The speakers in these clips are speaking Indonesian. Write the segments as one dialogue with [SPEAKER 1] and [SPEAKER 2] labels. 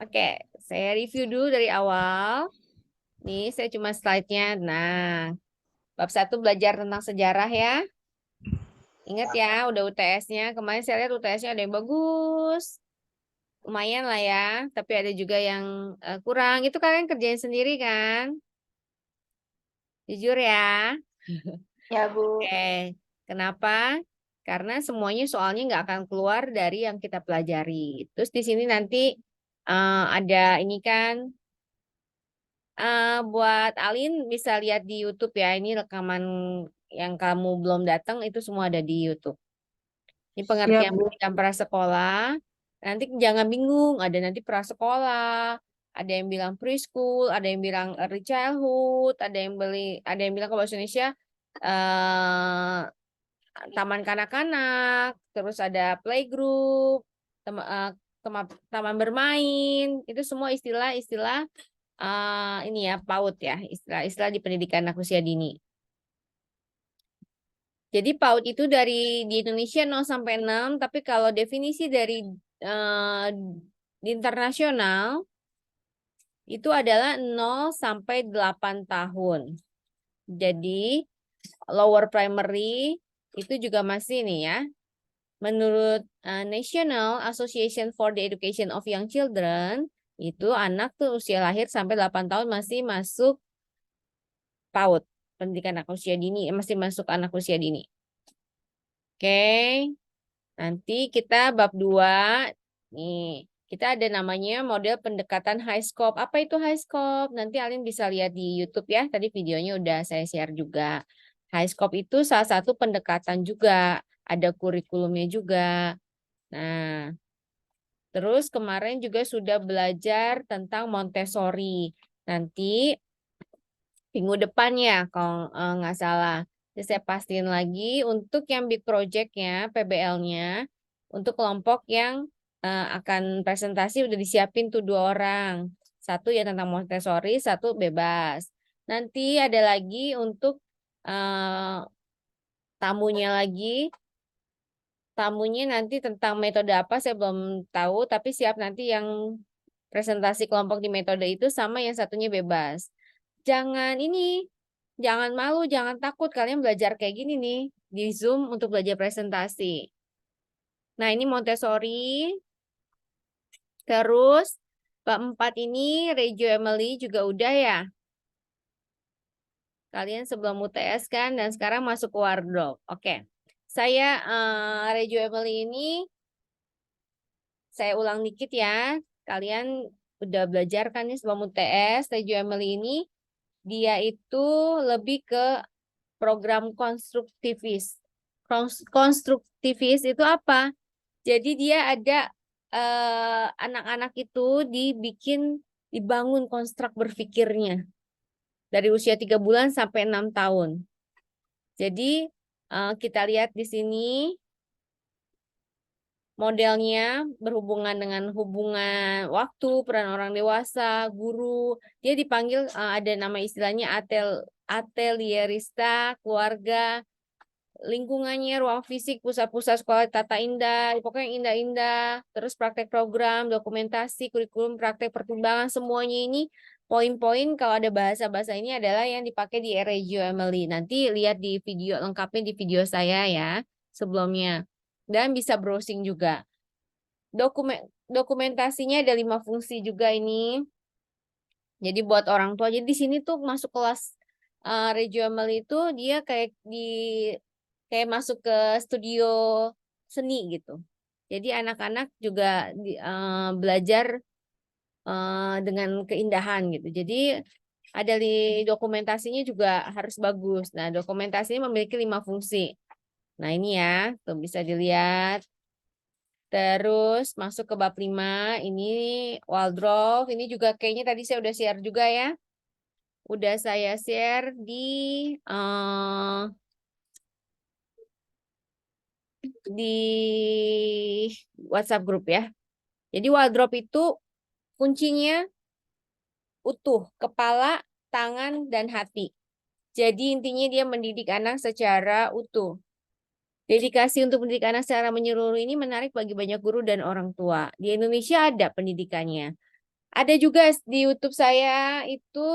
[SPEAKER 1] Oke, saya review dulu dari awal. Nih, saya cuma slide-nya. Nah, bab 1 belajar tentang sejarah ya. Ingat ya, udah UTS-nya. Kemarin saya lihat UTS-nya ada yang bagus. Lumayan lah ya, tapi ada juga yang kurang. Itu kalian kerjain sendiri kan? Jujur ya.
[SPEAKER 2] Ya, Bu.
[SPEAKER 1] Oke, kenapa? Karena semuanya soalnya nggak akan keluar dari yang kita pelajari. Terus di sini nanti ada ini kan, buat Alin bisa lihat di YouTube ya. Ini rekaman yang kamu belum datang itu semua ada di YouTube. Ini
[SPEAKER 2] Siap,
[SPEAKER 1] pengertian
[SPEAKER 2] Bu.
[SPEAKER 1] pendidikan prasekolah. Nanti jangan bingung, ada nanti prasekolah, ada yang bilang preschool, ada yang bilang early childhood, ada yang bilang ke bahasa Indonesia eh taman kanak-kanak, terus ada playgroup, taman bermain, itu semua istilah-istilah ini ya PAUD ya, istilah-istilah di pendidikan anak usia dini. Jadi PAUD itu di Indonesia 0 sampai 6, tapi kalau definisi dari di internasional itu adalah 0 sampai 8 tahun. Jadi lower primary itu juga masih nih ya. Menurut National Association for the Education of Young Children, itu anak tuh usia lahir sampai 8 tahun masih masuk PAUD, pendidikan anak usia dini, masih masuk anak usia dini. Oke, nanti kita bab 2, nih, kita ada namanya model pendekatan high scope. Apa itu high scope? Nanti Alin bisa lihat di YouTube ya, tadi videonya udah saya share juga. High scope itu salah satu pendekatan juga, ada kurikulumnya juga. Nah, terus kemarin juga sudah belajar tentang Montessori. Nanti minggu depan ya, kalau nggak salah. Jadi saya pastiin lagi untuk yang big project-nya, PBL-nya, untuk kelompok yang akan presentasi udah disiapin tuh 2 orang. Satu ya tentang Montessori, satu bebas. Nanti ada lagi untuk tamunya lagi. Tamunya nanti tentang metode apa saya belum tahu, tapi siap nanti yang presentasi kelompok di metode itu sama yang satunya bebas. Jangan ini, jangan malu, jangan takut kalian belajar kayak gini nih di Zoom untuk belajar presentasi. Nah, ini Montessori, terus bab 4 ini Reggio Emily juga udah ya. Kalian sebelum UTS kan dan sekarang masuk ke wardrobe. Oke. Saya Reggio Emily ini saya ulang dikit ya. Kalian udah belajar kan nih sebelum UTS, Reggio Emily ini dia itu lebih ke program konstruktivis. Konstruktivis itu apa? Jadi dia ada anak-anak itu dibangun konstruk berpikirnya dari usia 3 bulan sampai 6 tahun. Jadi kita lihat di sini modelnya berhubungan dengan hubungan waktu, peran orang dewasa, guru. Dia dipanggil ada nama istilahnya atelierista, keluarga, lingkungannya, ruang fisik, pusat-pusat sekolah tata indah, pokoknya yang indah-indah, terus praktek program, dokumentasi, kurikulum, praktek pertimbangan, semuanya ini poin-poin kalau ada bahasa-bahasa ini adalah yang dipakai di Reggio Emily. Nanti lihat di video lengkapnya di video saya ya sebelumnya. Dan bisa browsing juga. Dokumentasinya ada 5 fungsi juga ini. Jadi buat orang tua. Jadi di sini tuh masuk kelas Reggio Emilia itu dia kayak masuk ke studio seni gitu. Jadi anak-anak juga belajar dengan keindahan gitu. Jadi ada di dokumentasinya juga harus bagus. Nah, dokumentasinya memiliki 5 fungsi. Nah, ini ya, tuh bisa dilihat. Terus masuk ke bab 5, ini wardrobe. Ini juga kayaknya tadi saya udah share juga ya. Udah saya share di WhatsApp grup ya. Jadi wardrobe itu kuncinya utuh, kepala, tangan, dan hati. Jadi intinya dia mendidik anak secara utuh. Dedikasi untuk mendidik anak secara menyeluruh ini menarik bagi banyak guru dan orang tua. Di Indonesia ada pendidikannya. Ada juga di YouTube saya itu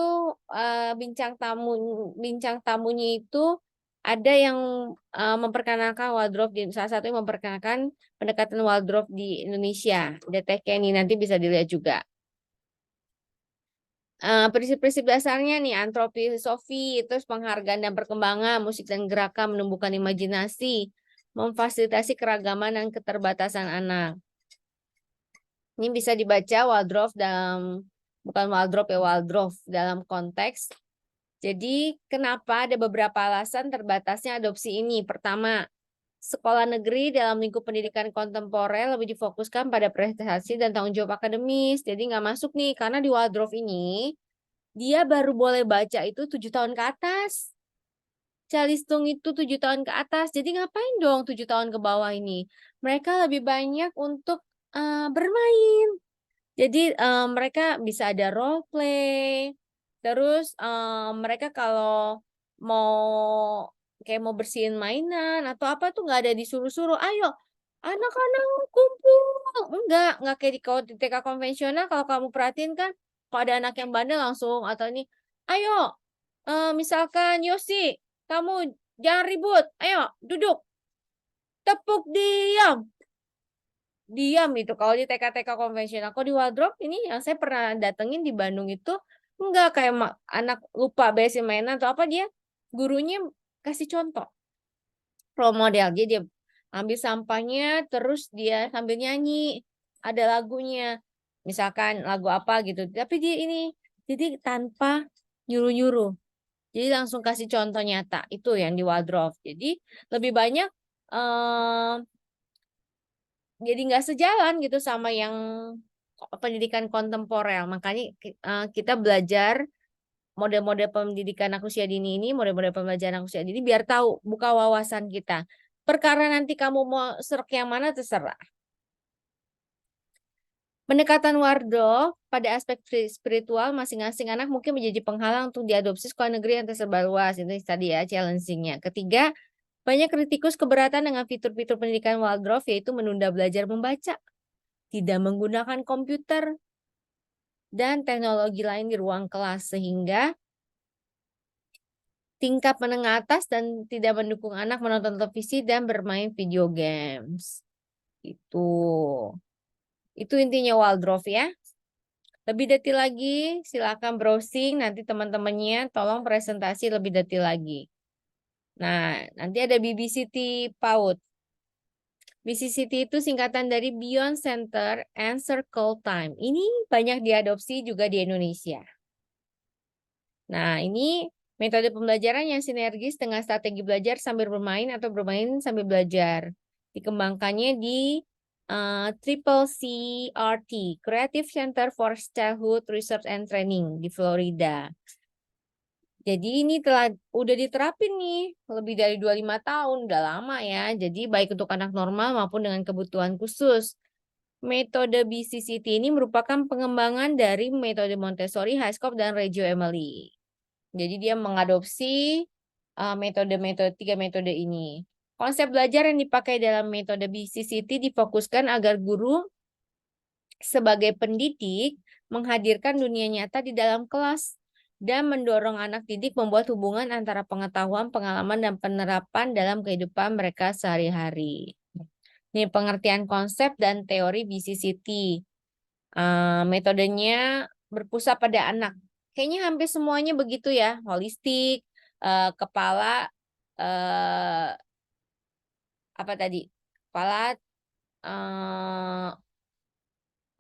[SPEAKER 1] bincang tamunya itu ada yang memperkenalkan wardrobe salah satu yang memperkenalkan pendekatan wardrobe di Indonesia. Ada Teh Kenny, nanti bisa dilihat juga. Prinsip-prinsip dasarnya nih antroposofi, terus penghargaan dan perkembangan, musik dan gerakan menumbuhkan imajinasi, memfasilitasi keragaman dan keterbatasan anak. Ini bisa dibaca wardrobe dalam, bukan wardrobe ya, wardrobe dalam konteks. Jadi kenapa ada beberapa alasan terbatasnya adopsi ini? Pertama, sekolah negeri dalam lingkup pendidikan kontemporer lebih difokuskan pada prestasi dan tanggung jawab akademis. Jadi nggak masuk nih, karena di wardrobe ini dia baru boleh baca itu 7 tahun ke atas. Calistung itu 7 tahun ke atas. Jadi ngapain dong 7 tahun ke bawah ini? Mereka lebih banyak untuk bermain. Jadi mereka bisa ada role play. Terus mereka kalau mau kayak mau bersihin mainan atau apa tuh nggak ada disuruh-suruh. Ayo, anak-anak kumpul. Enggak kayak kalau di TK konvensional kalau kamu perhatiin kan, kalau ada anak yang bandel langsung atau ini, ayo, misalkan Yosi, kamu jangan ribut. Ayo, duduk. Tepuk diam. Diam itu kalau di TK-TK konvensional. Kalau di wardrobe ini yang saya pernah datengin di Bandung itu enggak kayak anak lupa beresin mainan atau apa, dia gurunya kasih contoh role model. Jadi dia ambil sampahnya terus dia sambil nyanyi, ada lagunya. Misalkan lagu apa gitu. Tapi dia ini jadi tanpa nyuruh-nyuruh. Jadi langsung kasih contoh nyata. Itu yang di wardrobe. Jadi lebih banyak eh jadi nggak sejalan gitu sama yang pendidikan kontemporer. Makanya kita belajar model-model pendidikan anak usia dini ini, model-model pembelajaran anak usia dini biar tahu, buka wawasan kita. Perkara nanti kamu mau serok yang mana terserah. Pendekatan Wardo pada aspek spiritual masing-masing anak mungkin menjadi penghalang untuk diadopsi sekolah negeri yang tersebar luas. Itu tadi ya challenging-nya. Ketiga, banyak kritikus keberatan dengan fitur-fitur pendidikan Waldorf, yaitu menunda belajar membaca, tidak menggunakan komputer, dan teknologi lain di ruang kelas, sehingga tingkat menengah atas dan tidak mendukung anak menonton televisi dan bermain video games. Itu intinya Waldorf ya. Lebih detail lagi, silakan browsing. Nanti teman-temannya tolong presentasi lebih detail lagi. Nah, nanti ada BBCT PAUD. BCCT itu singkatan dari Beyond Center and Circle Time. Ini banyak diadopsi juga di Indonesia. Nah, ini metode pembelajaran yang sinergis dengan strategi belajar sambil bermain atau bermain sambil belajar. Dikembangkannya di Triple CRT, Creative Center for Childhood Research and Training di Florida. Jadi ini udah diterapin nih lebih dari 25 tahun, udah lama ya. Jadi baik untuk anak normal maupun dengan kebutuhan khusus. Metode BCCT ini merupakan pengembangan dari metode Montessori, Highscope, dan Reggio Emilia. Jadi dia mengadopsi tiga metode ini. Konsep belajar yang dipakai dalam metode BCCT difokuskan agar guru sebagai pendidik menghadirkan dunia nyata di dalam kelas dan mendorong anak didik membuat hubungan antara pengetahuan, pengalaman, dan penerapan dalam kehidupan mereka sehari-hari. Ini pengertian konsep dan teori BCCT. Metodenya berpusat pada anak. Kayaknya hampir semuanya begitu ya, holistik, kepala, eh, apa tadi? Kepala, eh,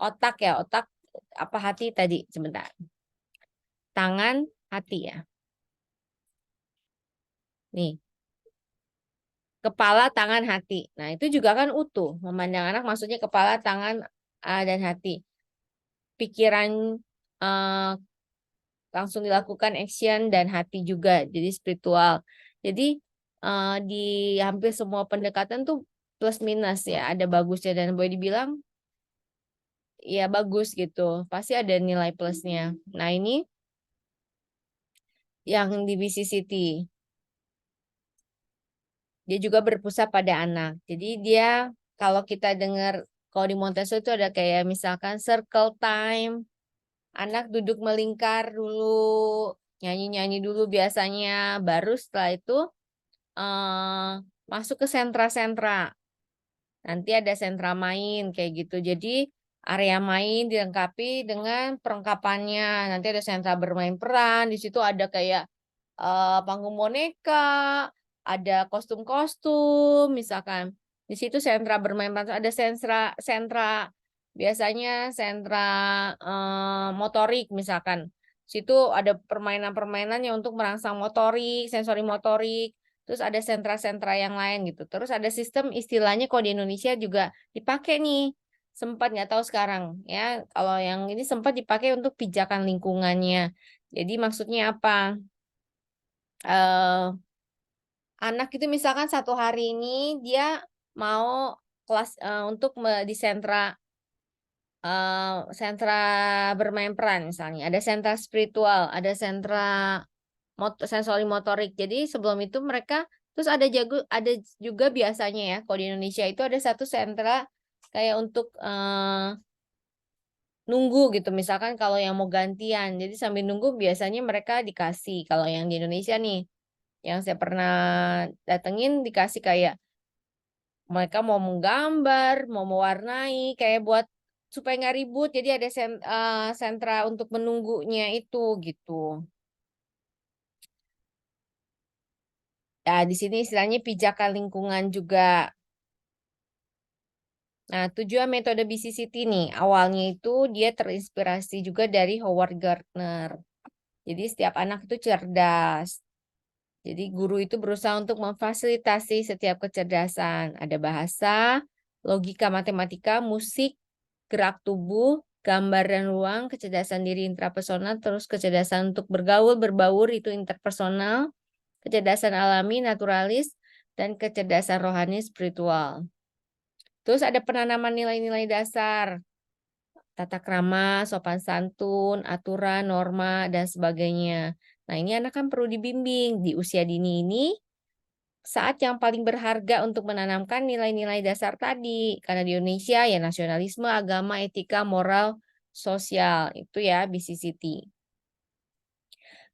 [SPEAKER 1] otak ya, otak apa hati tadi? Sebentar. Tangan, hati ya. Nih, kepala, tangan, hati. Nah, itu juga kan utuh. Memandang anak maksudnya kepala, tangan, dan hati. Pikiran langsung dilakukan action dan hati juga. Jadi spiritual. Jadi di hampir semua pendekatan tuh plus minus ya. Ada bagusnya dan boleh dibilang ya bagus gitu. Pasti ada nilai plusnya. Nah, ini yang di BCCT. Dia juga berpusat pada anak. Jadi dia kalau kita dengar kalau di Montessori itu ada kayak misalkan circle time. Anak duduk melingkar dulu, nyanyi-nyanyi dulu biasanya, baru setelah itu eh, masuk ke sentra-sentra. Nanti ada sentra main kayak gitu. Jadi area main dilengkapi dengan perlengkapannya. Nanti ada sentra bermain peran. Di situ ada kayak panggung boneka, ada kostum-kostum, misalkan. Di situ sentra bermain peran. Ada sentra sentra biasanya sentra motorik misalkan. Situ ada permainan-permainan yang untuk merangsang motorik, sensori motorik. Terus ada sentra-sentra yang lain gitu. Terus ada sistem istilahnya kalau di Indonesia juga dipakai nih. Sempat nggak tahu sekarang ya. Kalau yang ini sempat dipakai untuk pijakan lingkungannya. Jadi maksudnya apa? eh Anak itu misalkan satu hari ini dia mau kelas untuk di sentra bermain peran misalnya. Ada sentra spiritual, ada sentra sensori motorik. Jadi sebelum itu mereka terus ada juga biasanya ya kalau di Indonesia itu ada satu sentra kayak untuk nunggu gitu. Misalkan kalau yang mau gantian. Jadi sambil nunggu biasanya mereka dikasih. Kalau yang di Indonesia nih yang saya pernah datengin dikasih kayak mereka mau menggambar, mau mewarnai kayak buat supaya nggak ribut. Jadi ada sentra untuk menunggunya itu gitu. Nah, di sini istilahnya pijakan lingkungan juga. Nah, tujuan metode BCCT nih, awalnya itu dia terinspirasi juga dari Howard Gardner. Jadi setiap anak itu cerdas. Jadi guru itu berusaha untuk memfasilitasi setiap kecerdasan. Ada bahasa, logika matematika, musik, gerak tubuh, gambar dan ruang, kecerdasan diri intrapersonal, terus kecerdasan untuk bergaul, berbaur itu interpersonal, kecerdasan alami, naturalis, dan kecerdasan rohani, spiritual. Terus ada penanaman nilai-nilai dasar, tata krama, sopan santun, aturan, norma, dan sebagainya. Nah, ini anak kan perlu dibimbing di usia dini ini, saat yang paling berharga untuk menanamkan nilai-nilai dasar tadi. Karena di Indonesia ya nasionalisme, agama, etika, moral, sosial. Itu ya BCCT.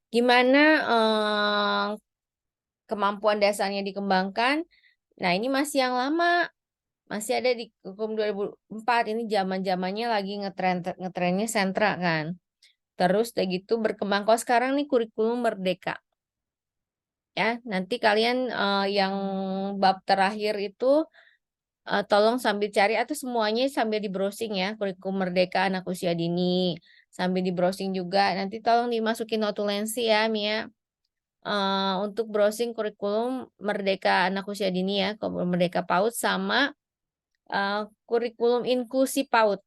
[SPEAKER 1] Gimana kemampuan dasarnya dikembangkan? Nah, ini masih yang lama. Masih ada di hukum 2004. Ini zaman-zamannya lagi ngetrennya sentra kan. Terus udah gitu berkembang. Kalau sekarang nih kurikulum merdeka. Ya, nanti kalian yang bab terakhir itu tolong sambil cari atau semuanya sambil di browsing ya kurikulum Merdeka anak usia dini sambil di browsing juga nanti tolong dimasukin notulensi ya Mia. Untuk browsing kurikulum Merdeka anak usia dini ya kurikulum Merdeka PAUD sama eh, kurikulum inklusi PAUD.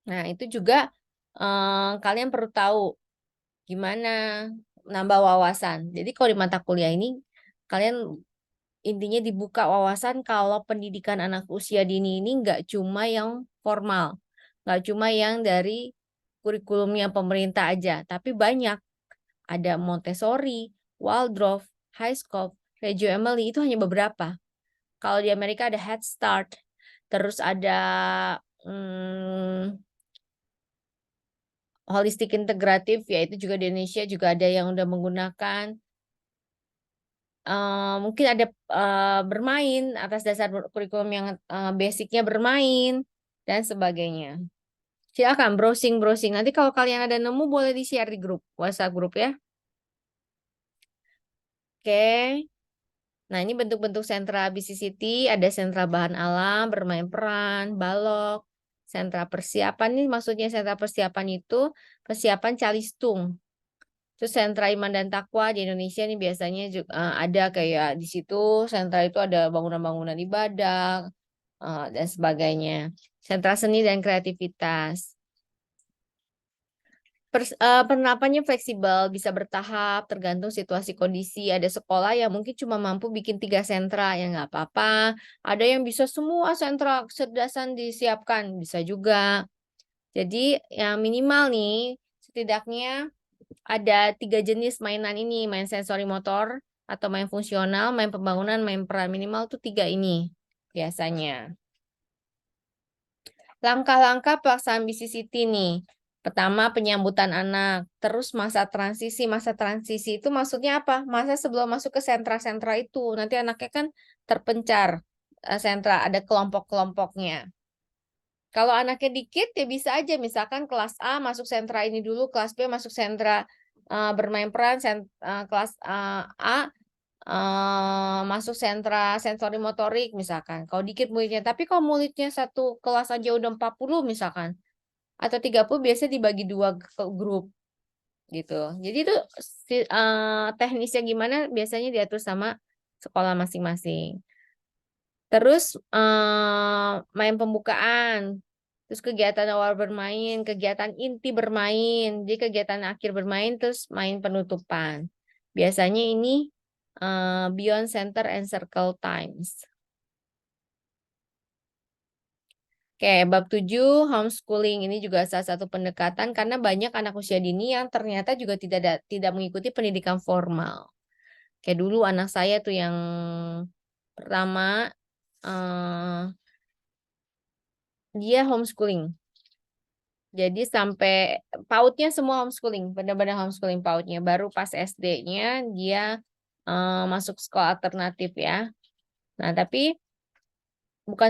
[SPEAKER 1] Nah itu juga kalian perlu tahu gimana nambah wawasan. Jadi kalau di mata kuliah ini kalian intinya dibuka wawasan kalau pendidikan anak usia dini ini nggak cuma yang formal, nggak cuma yang dari kurikulumnya pemerintah aja, tapi banyak. Ada Montessori, Waldorf, High School, Reggio Emily, itu hanya beberapa. Kalau di Amerika ada Head Start, terus ada hmm, Holistic Integratif, yaitu juga di Indonesia juga ada yang udah menggunakan mungkin ada bermain atas dasar kurikulum yang basicnya bermain dan sebagainya. Silakan browsing-browsing. Nanti kalau kalian ada nemu boleh di-share di grup, WhatsApp grup ya. Oke. Nah, ini bentuk-bentuk sentra BCCT, ada sentra bahan alam, bermain peran, balok, sentra persiapan. Ini maksudnya sentra persiapan itu persiapan calistung. Terus sentra iman dan takwa di Indonesia ini biasanya juga ada kayak di situ sentra itu ada bangunan-bangunan ibadah dan sebagainya. Sentra seni dan kreativitas. Penerapannya fleksibel, bisa bertahap, tergantung situasi kondisi. Ada sekolah yang mungkin cuma mampu bikin 3 sentra, ya nggak apa-apa. Ada yang bisa semua sentra kecerdasan disiapkan, bisa juga. Jadi yang minimal nih, setidaknya ada 3 jenis mainan ini, main sensori motor, atau main fungsional, main pembangunan, main peran minimal tuh 3 ini biasanya. Langkah-langkah pelaksanaan BCCT nih. Pertama, penyambutan anak, terus masa transisi. Masa transisi itu maksudnya apa? Masa sebelum masuk ke sentra-sentra itu. Nanti anaknya kan terpencar sentra, ada kelompok-kelompoknya. Kalau anaknya dikit ya bisa aja misalkan kelas A masuk sentra ini dulu, kelas B masuk sentra bermain peran, kelas A masuk sentra sensori motorik misalkan. Kalau dikit muridnya, tapi kalau muridnya satu kelas aja udah 40 misalkan atau 30 biasanya dibagi dua grup gitu. Jadi itu teknisnya gimana biasanya diatur sama sekolah masing-masing. Terus main pembukaan, terus kegiatan awal bermain, kegiatan inti bermain, jadi kegiatan akhir bermain, terus main penutupan. Biasanya ini beyond center and circle times. Oke, bab 7 homeschooling ini juga salah satu pendekatan karena banyak anak usia dini yang ternyata juga tidak mengikuti pendidikan formal. Kayak dulu anak saya tuh yang pertama eh, dia homeschooling. Jadi sampai PAUD-nya semua homeschooling, benar-benar homeschooling PAUD-nya. Baru pas SD-nya dia masuk sekolah alternatif ya. Nah, tapi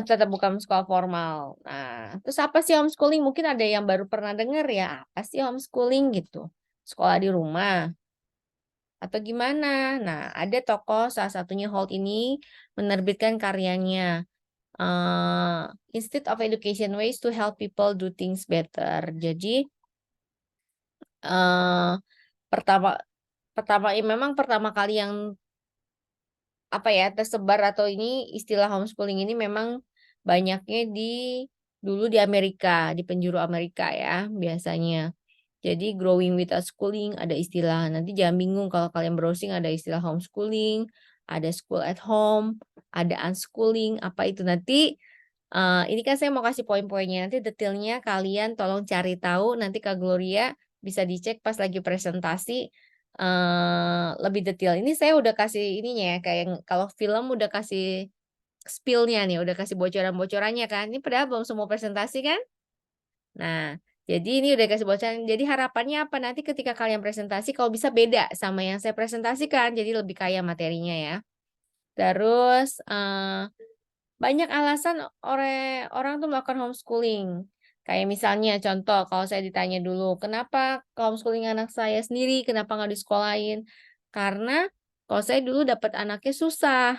[SPEAKER 1] tetap bukan sekolah formal. Nah, terus apa sih homeschooling? Mungkin ada yang baru pernah dengar ya, apa sih homeschooling gitu? Sekolah di rumah atau gimana? Nah, ada tokoh salah satunya Holt ini menerbitkan karyanya Instead of Education Ways to Help People Do Things Better. Jadi eh pertama pertama ya memang pertama kali yang apa ya tersebar atau ini istilah homeschooling ini memang banyaknya dulu di Amerika, di penjuru Amerika ya biasanya. Jadi growing without schooling ada istilah. Nanti jangan bingung kalau kalian browsing ada istilah homeschooling, ada school at home, ada unschooling, apa itu nanti ini kan saya mau kasih poin-poinnya. Nanti detailnya kalian tolong cari tahu. Nanti Kak Gloria bisa dicek pas lagi presentasi lebih detail. Ini saya udah kasih ininya ya, kayak kalau film udah kasih spill-nya nih, udah kasih bocoran-bocorannya kan. Ini padahal belum semua presentasi kan? Nah, jadi ini udah kasih bocoran. Jadi harapannya apa? Nanti ketika kalian presentasi, kalau bisa beda sama yang saya presentasikan. Jadi lebih kaya materinya ya. Terus banyak alasan orang tuh melakukan homeschooling. Kayak misalnya contoh, kalau saya ditanya dulu, kenapa homeschooling anak saya sendiri, kenapa nggak disekolahin? Karena kalau saya dulu dapat anaknya susah.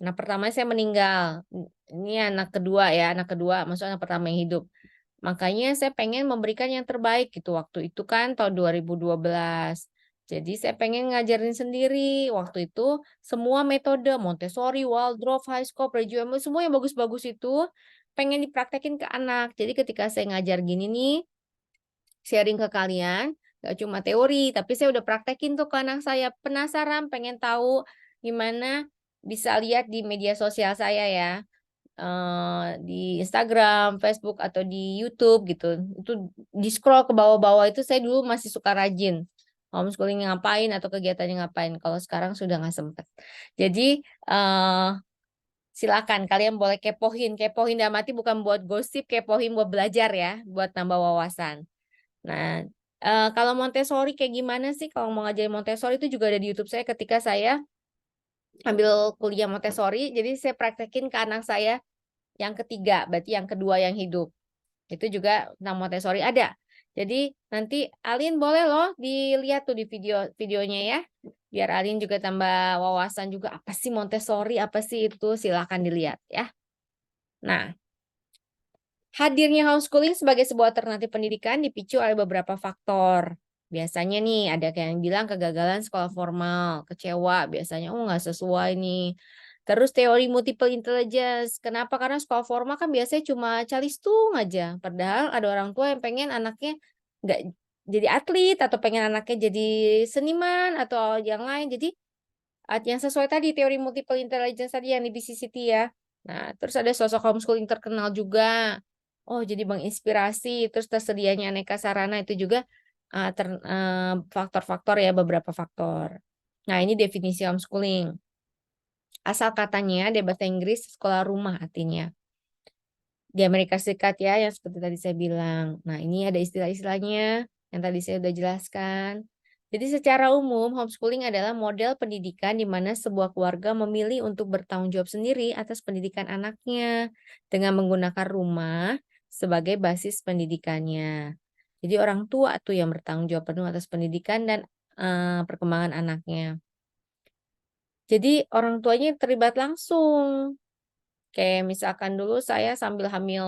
[SPEAKER 1] Nah, pertama saya meninggal. Ini anak kedua ya, anak kedua, maksudnya anak pertama yang hidup. Makanya saya pengen memberikan yang terbaik gitu. Waktu itu kan tahun 2012. Jadi saya pengen ngajarin sendiri. Waktu itu semua metode Montessori, Waldorf, High School, Reggio Emilia, semua yang bagus-bagus itu pengen dipraktekin ke anak. Jadi ketika saya ngajar gini nih, sharing ke kalian, gak cuma teori, tapi saya udah praktekin tuh ke anak saya. Penasaran, pengen tahu gimana bisa lihat di media sosial saya ya di Instagram, Facebook atau di YouTube gitu. Itu di scroll ke bawah-bawah itu saya dulu masih suka rajin homeschooling ngapain atau kegiatannya ngapain. Kalau sekarang sudah nggak sempet. Jadi silakan kalian boleh kepoin, kepoin dalam arti bukan buat gosip, kepoin buat belajar ya, buat nambah wawasan. Nah, kalau Montessori kayak gimana sih? Kalau mau ngajarin Montessori itu juga ada di YouTube saya ketika saya ambil kuliah Montessori. Jadi saya praktekin ke anak saya yang ketiga, berarti yang kedua yang hidup. Itu juga tentang Montessori ada. Jadi nanti Alin boleh loh dilihat tuh di videonya ya. Biar Alin juga tambah wawasan juga apa sih Montessori, apa sih itu silakan dilihat ya. Nah, hadirnya homeschooling sebagai sebuah alternatif pendidikan dipicu oleh beberapa faktor. Biasanya nih ada kayak yang bilang kegagalan sekolah formal, kecewa biasanya, oh nggak sesuai nih. Terus teori multiple intelligence. Kenapa? Karena sekolah formal kan biasanya cuma calistung aja. Padahal ada orang tua yang pengen anaknya nggak jadi atlet atau pengen anaknya jadi seniman atau yang lain. Jadi yang sesuai tadi teori multiple intelligence tadi yang di BCCT ya. Nah, terus ada sosok homeschooling terkenal juga. Oh, jadi menginspirasi. Terus tersedianya aneka sarana itu juga faktor-faktor ya, beberapa faktor. Nah, ini definisi homeschooling. Asal katanya, di bahasa Inggris, sekolah rumah artinya. di Amerika Serikat ya, yang seperti tadi saya bilang. Nah, ini ada istilah-istilahnya yang tadi saya sudah jelaskan. Jadi secara umum, homeschooling adalah model pendidikan di mana sebuah keluarga memilih untuk bertanggung jawab sendiri atas pendidikan anaknya dengan menggunakan rumah sebagai basis pendidikannya. Jadi orang tua tuh yang bertanggung jawab penuh atas pendidikan dan perkembangan anaknya. Jadi orang tuanya terlibat langsung. Kayak misalkan dulu saya sambil hamil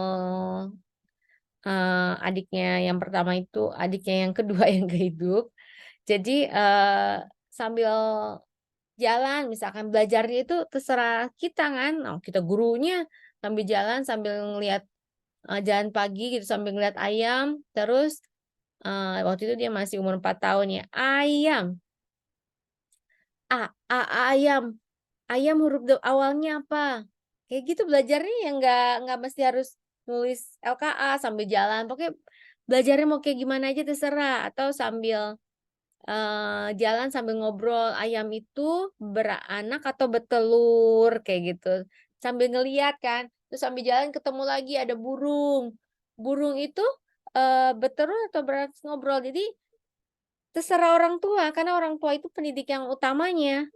[SPEAKER 1] adiknya yang pertama itu, adiknya yang kedua yang gak hidup. Jadi sambil jalan, misalkan belajarnya itu terserah kita kan. Nah, kita gurunya sambil jalan, sambil ngelihat jalan pagi gitu, sambil ngelihat ayam. Terus waktu itu dia masih umur 4 tahun ya. Ayam, ayam, ayam huruf awalnya apa? Kayak gitu belajarnya yang nggak mesti harus nulis LKA sambil jalan. Pokoknya belajarnya mau kayak gimana aja terserah. Atau sambil jalan sambil ngobrol, ayam itu beranak atau bertelur kayak gitu. Sambil ngeliat kan, terus sambil jalan ketemu lagi ada burung. Burung itu bertelur atau beranak ngobrol. Jadi terserah orang tua, karena orang tua itu pendidik yang utamanya.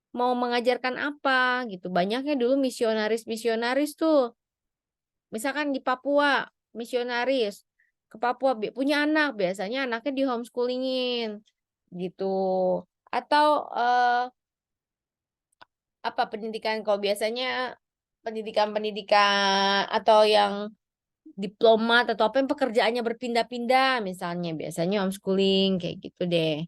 [SPEAKER 1] Mau mengajarkan apa gitu. Banyaknya dulu misionaris-misionaris tuh. Misalkan di Papua, misionaris ke Papua punya anak, biasanya anaknya di homeschoolingin gitu. Atau apa pendidikan kalau biasanya pendidikan-pendidikan atau yang diplomat atau apa yang pekerjaannya berpindah-pindah misalnya biasanya homeschooling kayak gitu deh.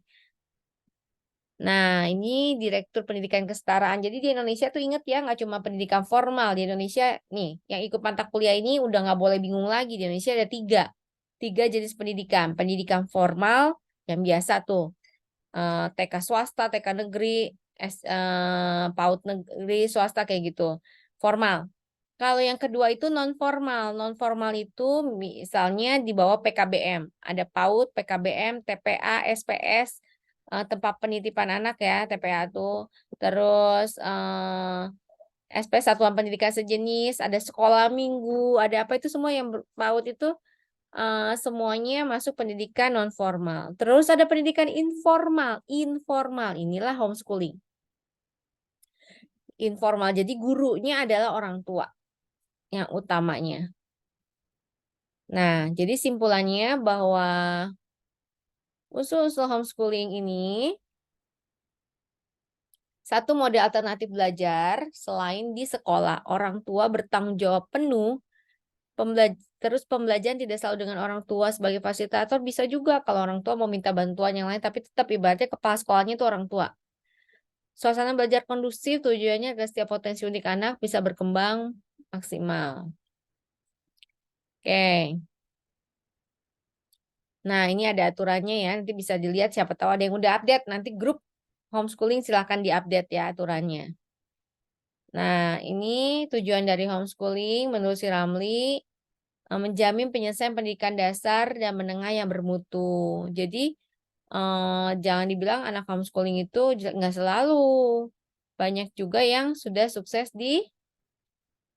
[SPEAKER 1] Nah, ini Direktur Pendidikan Kesetaraan. Jadi di Indonesia tuh inget ya, nggak cuma pendidikan formal. Di Indonesia nih, yang ikut mata kuliah ini udah nggak boleh bingung lagi. Di Indonesia ada tiga jenis pendidikan. Pendidikan formal yang biasa tuh, TK swasta, TK negeri, PAUD negeri, swasta kayak gitu. Formal. Kalau yang kedua itu non formal. Non formal itu misalnya di bawah PKBM. Ada PAUD, PKBM, TPA, SPS, tempat penitipan anak ya, TPA tuh. Terus SP Satuan Pendidikan Sejenis, ada sekolah minggu, ada apa itu semua yang PAUD itu semuanya masuk pendidikan non formal. Terus ada pendidikan informal. Informal inilah homeschooling. Informal. Jadi gurunya adalah orang tua yang utamanya. Nah, jadi simpulannya bahwa usul-usul homeschooling ini satu mode alternatif belajar selain di sekolah. Orang tua bertanggung jawab penuh. Terus pembelajaran tidak selalu dengan orang tua sebagai fasilitator. Bisa juga kalau orang tua mau minta bantuan yang lain. Tapi tetap ibaratnya kepala sekolahnya itu orang tua. Suasana belajar kondusif tujuannya agar setiap potensi unik anak bisa berkembang maksimal. Oke. Nah, ini ada aturannya ya. Nanti bisa dilihat siapa tahu ada yang udah update. Nanti grup homeschooling silahkan diupdate ya aturannya. Nah, ini tujuan dari homeschooling menurut si Ramli menjamin penyelesaian pendidikan dasar dan menengah yang bermutu. Jadi jangan dibilang anak homeschooling itu nggak selalu. Banyak juga yang sudah sukses di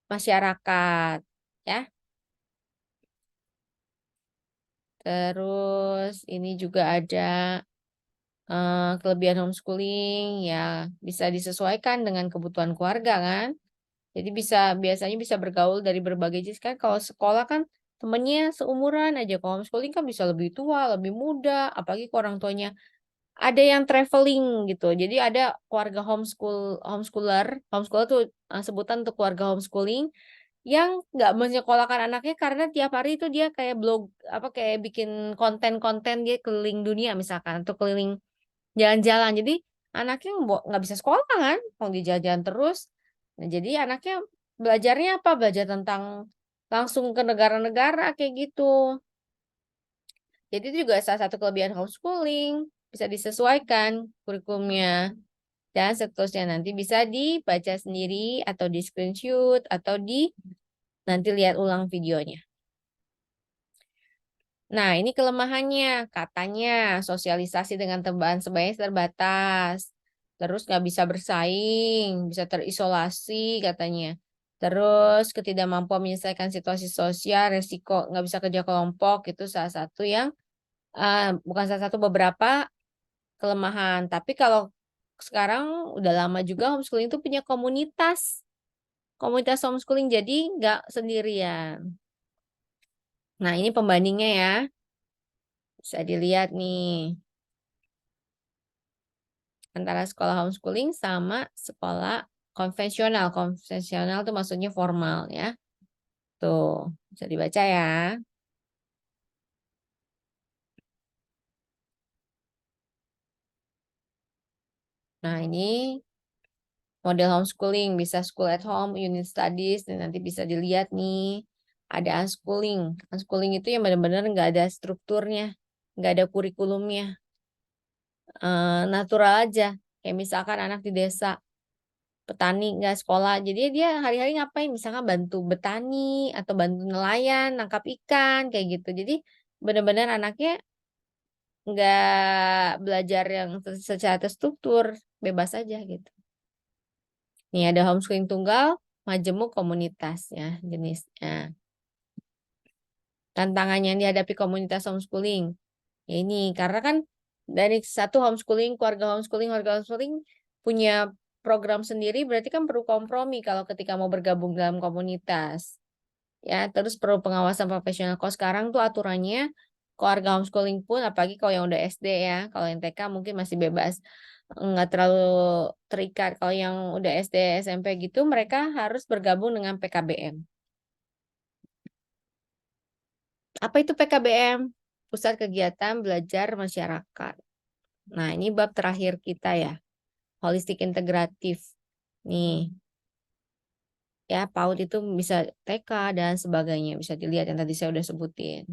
[SPEAKER 1] masyarakat, ya. Terus ini juga ada kelebihan homeschooling ya bisa disesuaikan dengan kebutuhan keluarga kan. Jadi biasanya bisa bergaul dari berbagai jenis kan. Kalau sekolah kan temennya seumuran aja. Kalau homeschooling kan bisa lebih tua, lebih muda, apalagi ke orang tuanya. Ada yang traveling gitu. Jadi ada keluarga homeschooler tuh sebutan untuk keluarga homeschooling yang nggak menyekolahkan anaknya karena tiap hari itu dia kayak blog apa kayak bikin konten-konten dia keliling dunia misalkan atau keliling jalan-jalan. Jadi anaknya nggak bisa sekolah kan, mau di jalan-jalan terus. Nah, jadi anaknya belajarnya apa? Belajar tentang langsung ke negara-negara kayak gitu. Jadi itu juga salah satu kelebihan homeschooling, bisa disesuaikan kurikulumnya. Dan seterusnya nanti bisa dibaca sendiri atau di screenshot atau nanti lihat ulang videonya. Nah, ini kelemahannya. Katanya sosialisasi dengan teman sebayanya terbatas. Terus nggak bisa bersaing, bisa terisolasi katanya. Terus ketidakmampuan menyelesaikan situasi sosial, resiko nggak bisa kerja kelompok itu salah satu yang bukan salah satu, beberapa kelemahan. Tapi kalau sekarang udah lama juga homeschooling itu punya komunitas homeschooling, jadi nggak sendirian. Nah, ini pembandingnya ya. Bisa dilihat nih antara sekolah homeschooling sama sekolah konvensional. Konvensional itu maksudnya formal ya. Tuh, bisa dibaca ya. Nah, ini model homeschooling, bisa school at home, unit studies, dan nanti bisa dilihat nih, ada unschooling. Unschooling itu yang benar-benar nggak ada strukturnya, nggak ada kurikulumnya, natural aja. Kayak misalkan anak di desa, petani nggak sekolah, jadi dia hari-hari ngapain? Misalkan bantu betani atau bantu nelayan, nangkap ikan, kayak gitu. Jadi benar-benar anaknya nggak belajar yang secara terstruktur, bebas aja gitu. Nih ada homeschooling tunggal, majemuk komunitas ya jenisnya. Tantangannya yang dihadapi komunitas homeschooling. Ya ini karena kan dari satu homeschooling, keluarga homeschooling punya program sendiri, berarti kan perlu kompromi kalau ketika mau bergabung dalam komunitas. Ya, terus perlu pengawasan profesional. Kalau sekarang tuh aturannya keluarga homeschooling pun, apalagi kalau yang udah SD ya, kalau yang TK mungkin masih bebas, nggak terlalu terikat. Kalau yang udah SD, SMP gitu, mereka harus bergabung dengan PKBM. Apa itu PKBM? Pusat Kegiatan Belajar Masyarakat. Nah, ini bab terakhir kita ya, holistik integratif. Nih, ya PAUD itu bisa TK dan sebagainya, bisa dilihat yang tadi saya udah sebutin.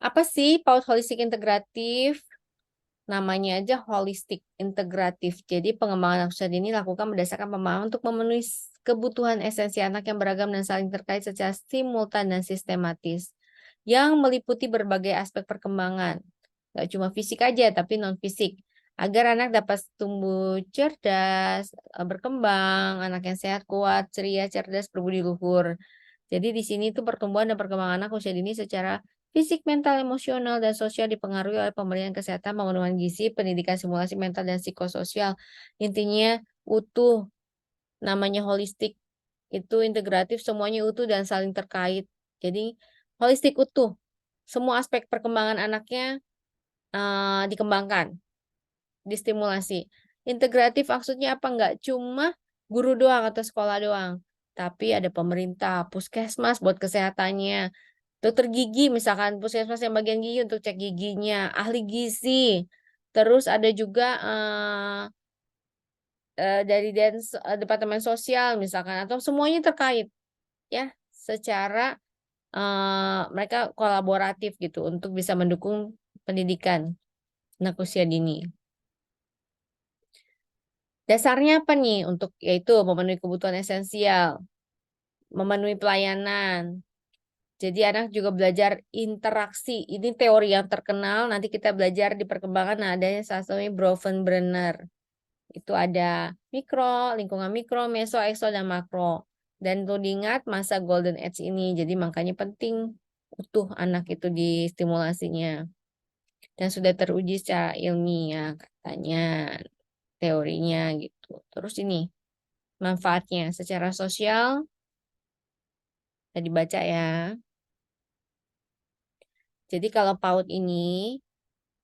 [SPEAKER 1] Apa sih PAUD holistik integratif? Namanya aja holistik integratif. Jadi pengembangan anak usia dini dilakukan berdasarkan pemahaman untuk memenuhi kebutuhan esensi anak yang beragam dan saling terkait secara simultan dan sistematis. Yang meliputi berbagai aspek perkembangan. Gak cuma fisik aja, tapi non-fisik. Agar anak dapat tumbuh cerdas, berkembang, anak yang sehat, kuat, ceria, cerdas, berbudi luhur. Jadi di sini tuh pertumbuhan dan perkembangan anak usia dini secara fisik, mental, emosional, dan sosial dipengaruhi oleh pemberian kesehatan, pemenuhan gizi, pendidikan simulasi mental, dan psikososial. Intinya utuh, namanya holistik. Itu integratif, semuanya utuh dan saling terkait. Jadi holistik utuh. Semua aspek perkembangan anaknya dikembangkan, distimulasi. Integratif maksudnya apa? Enggak cuma guru doang atau sekolah doang. Tapi ada pemerintah, puskesmas buat kesehatannya, dokter gigi, misalkan puskesmas yang bagian gigi untuk cek giginya, ahli gizi. Terus ada juga dari Departemen Sosial misalkan, atau semuanya terkait ya, secara mereka kolaboratif gitu untuk bisa mendukung pendidikan anak usia dini. Dasarnya apa nih untuk yaitu memenuhi kebutuhan esensial, memenuhi pelayanan. Jadi anak juga belajar interaksi. Ini teori yang terkenal. Nanti kita belajar di perkembangan. Nah, adanya salah satunya Bronfenbrenner. Itu ada mikro, lingkungan mikro, meso, ekso, dan makro. Dan perlu diingat masa golden age ini. Jadi makanya penting utuh anak itu di stimulasinya. Dan sudah teruji secara ilmiah katanya teorinya gitu. Terus ini manfaatnya secara sosial. Bisa dibaca ya. Jadi kalau PAUD ini,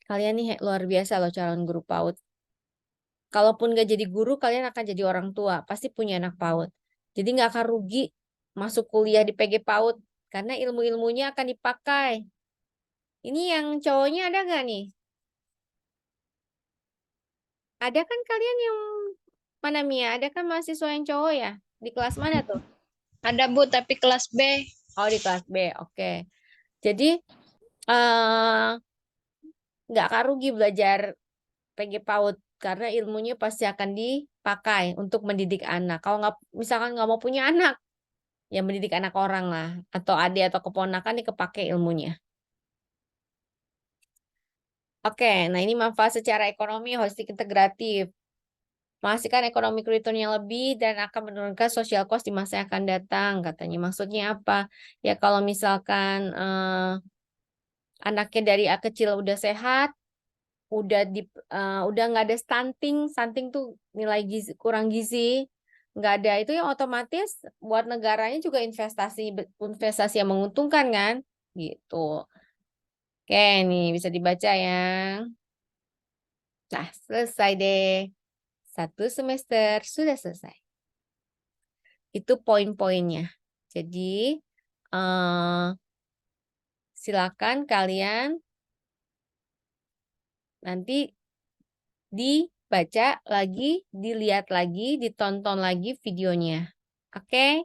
[SPEAKER 1] kalian nih luar biasa loh calon guru PAUD. Kalaupun gak jadi guru, kalian akan jadi orang tua. Pasti punya anak PAUD. Jadi nggak akan rugi masuk kuliah di PG PAUD. Karena ilmu-ilmunya akan dipakai. Ini yang cowoknya ada nggak nih? Ada kan kalian yang mana Mia? Ada kan mahasiswa yang cowok ya? Di kelas mana tuh?
[SPEAKER 2] Ada Bu, tapi kelas B.
[SPEAKER 1] Oh di kelas B, oke. Jadi eh nggak akan rugi belajar PG PAUD karena ilmunya pasti akan dipakai untuk mendidik anak. Kalau nggak, misalkan nggak mau punya anak, ya mendidik anak orang lah, atau adik atau keponakan nih kepake ilmunya. Oke, nah ini manfaat secara ekonomi holistik integratif. menghasilkan economic return yang lebih dan akan menurunkan social cost di masa yang akan datang, katanya. Maksudnya apa? Ya kalau misalkan anaknya dari kecil udah sehat, udah nggak ada stunting, stunting tuh nilai gizi, kurang gizi, nggak ada itu yang otomatis buat negaranya juga investasi investasi yang menguntungkan kan, gitu. Oke, nih bisa dibaca ya. Nah, selesai deh. Satu semester sudah selesai. Itu poin-poinnya. Jadi, eh, silakan kalian nanti dibaca lagi, dilihat lagi, ditonton lagi videonya. Oke?